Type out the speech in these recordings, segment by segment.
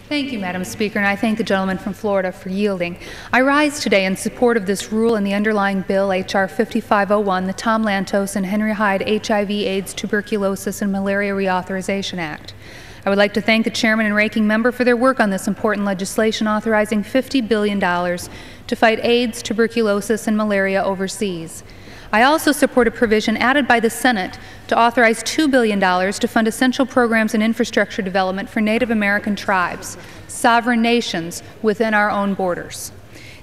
Thank you, Madam Speaker, and I thank the gentleman from Florida for yielding. I rise today in support of this rule and the underlying bill, H.R. 5501, the Tom Lantos and Henry Hyde HIV, AIDS, Tuberculosis, and Malaria Reauthorization Act. I would like to thank the Chairman and Ranking Member for their work on this important legislation authorizing $50 billion to fight AIDS, tuberculosis, and malaria overseas. I also support a provision added by the Senate to authorize $2 billion to fund essential programs and infrastructure development for Native American tribes, sovereign nations within our own borders.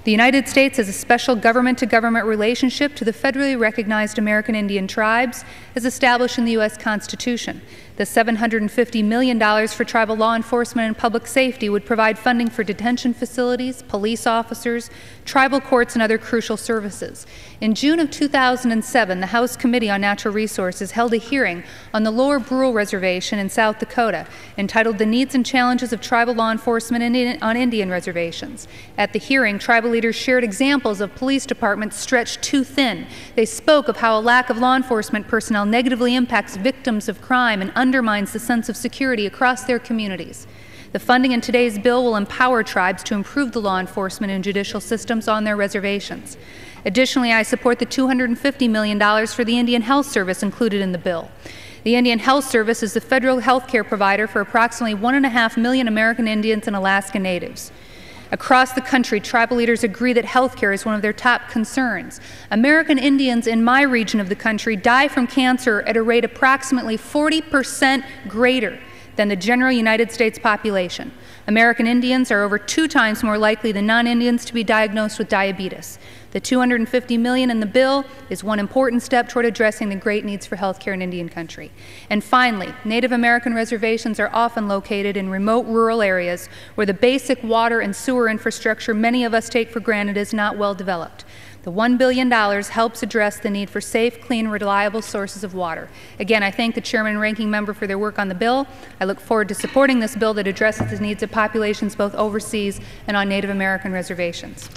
The United States has a special government-to-government relationship to the federally recognized American Indian tribes as established in the U.S. Constitution. The $750 million for tribal law enforcement and public safety would provide funding for detention facilities, police officers, tribal courts, and other crucial services. In June of 2007, the House Committee on Natural Resources held a hearing on the Lower Brule Reservation in South Dakota entitled The Needs and Challenges of Tribal Law Enforcement on Indian Reservations. At the hearing, tribal leaders shared examples of police departments stretched too thin. They spoke of how a lack of law enforcement personnel negatively impacts victims of crime and undermines the sense of security across their communities. The funding in today's bill will empower tribes to improve the law enforcement and judicial systems on their reservations. Additionally, I support the $250 million for the Indian Health Service included in the bill. The Indian Health Service is the federal health care provider for approximately 1.5 million American Indians and Alaska Natives. Across the country, tribal leaders agree that health care is one of their top concerns. American Indians in my region of the country die from cancer at a rate approximately 40% greater than the general United States population. American Indians are over 2 times more likely than non-Indians to be diagnosed with diabetes. The $250 million in the bill is one important step toward addressing the great needs for health care in Indian country. And finally, Native American reservations are often located in remote rural areas where the basic water and sewer infrastructure many of us take for granted is not well developed. The $1 billion helps address the need for safe, clean, reliable sources of water. Again, I thank the Chairman and Ranking Member for their work on the bill. I look forward to supporting this bill that addresses the needs of populations both overseas and on Native American reservations.